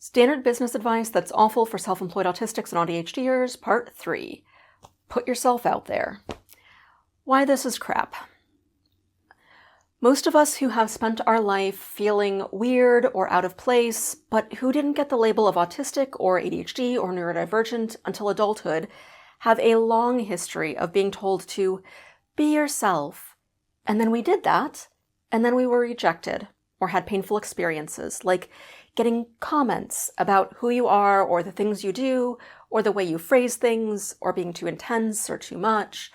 Standard business advice that's awful for self-employed autistics and AuDHDers, Part 3. Put yourself out there. Why this is crap. Most of us who have spent our life feeling weird or out of place, but who didn't get the label of autistic or ADHD or neurodivergent until adulthood, have a long history of being told to be yourself. And then we did that, and then we were rejected or had painful experiences, like getting comments about who you are or the things you do or the way you phrase things or being too intense or too much.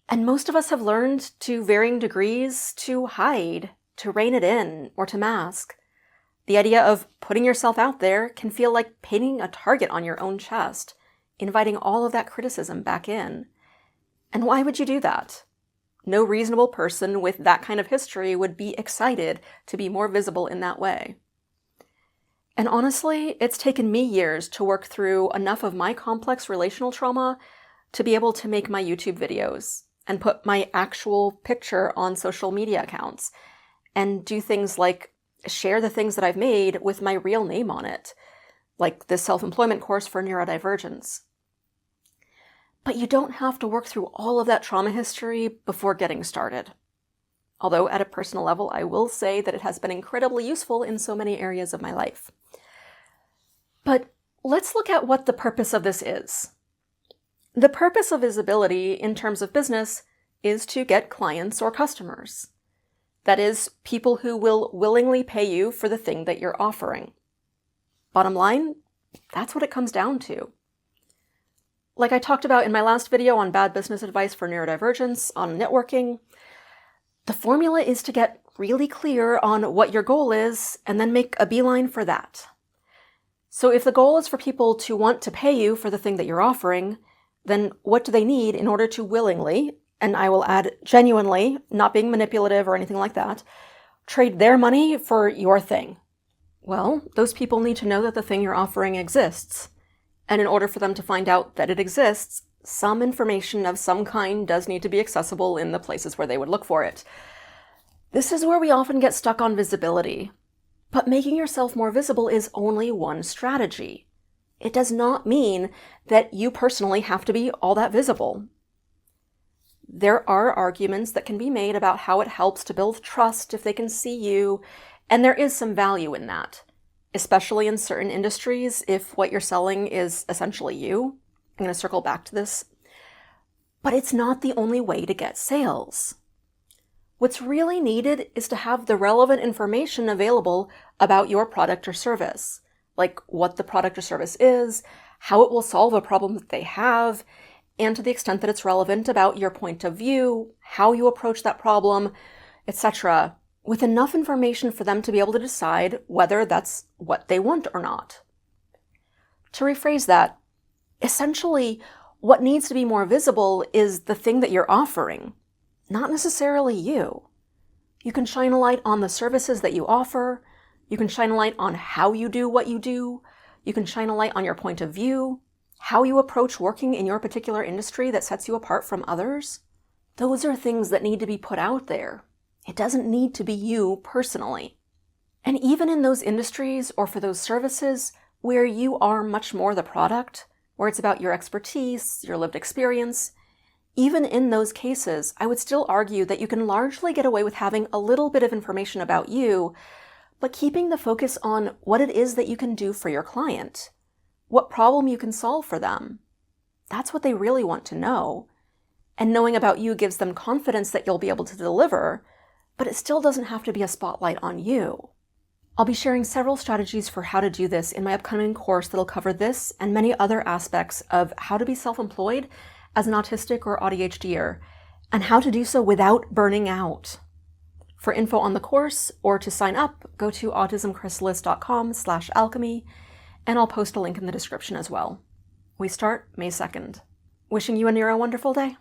And most of us have learned to varying degrees to hide, to rein it in, or to mask. The idea of putting yourself out there can feel like painting a target on your own chest, inviting all of that criticism back in. And why would you do that? No reasonable person with that kind of history would be excited to be more visible in that way. And honestly, it's taken me years to work through enough of my complex relational trauma to be able to make my YouTube videos and put my actual picture on social media accounts and do things like share the things that I've made with my real name on it, like this self-employment course for neurodivergence. But you don't have to work through all of that trauma history before getting started. Although at a personal level, I will say that it has been incredibly useful in so many areas of my life. But let's look at what the purpose of this is. The purpose of visibility in terms of business is to get clients or customers. That is, people who will willingly pay you for the thing that you're offering. Bottom line, that's what it comes down to. Like I talked about in my last video on bad business advice for neurodivergence on networking, the formula is to get really clear on what your goal is and then make a beeline for that. So if the goal is for people to want to pay you for the thing that you're offering, then what do they need in order to willingly, and I will add genuinely, not being manipulative or anything like that, trade their money for your thing? Well, those people need to know that the thing you're offering exists. And in order for them to find out that it exists, some information of some kind does need to be accessible in the places where they would look for it. This is where we often get stuck on visibility. But making yourself more visible is only one strategy. It does not mean that you personally have to be all that visible. There are arguments that can be made about how it helps to build trust if they can see you, and there is some value in that, especially in certain industries if what you're selling is essentially you. I'm going to circle back to this. But it's not the only way to get sales. What's really needed is to have the relevant information available about your product or service, like what the product or service is, how it will solve a problem that they have, and to the extent that it's relevant about your point of view, how you approach that problem, etc., with enough information for them to be able to decide whether that's what they want or not. To rephrase that, essentially, what needs to be more visible is the thing that you're offering, not necessarily you. You can shine a light on the services that you offer. You can shine a light on how you do what you do. You can shine a light on your point of view, how you approach working in your particular industry that sets you apart from others. Those are things that need to be put out there. It doesn't need to be you personally. And even in those industries or for those services where you are much more the product, where it's about your expertise, your lived experience, even in those cases, I would still argue that you can largely get away with having a little bit of information about you, but keeping the focus on what it is that you can do for your client, what problem you can solve for them. That's what they really want to know. And knowing about you gives them confidence that you'll be able to deliver, but it still doesn't have to be a spotlight on you. I'll be sharing several strategies for how to do this in my upcoming course that'll cover this and many other aspects of how to be self-employed as an autistic or AuDHDer, and how to do so without burning out. For info on the course or to sign up, go to autismchrysalis.com/alchemy, and I'll post a link in the description as well. We start May 2nd. Wishing you a neuro wonderful day.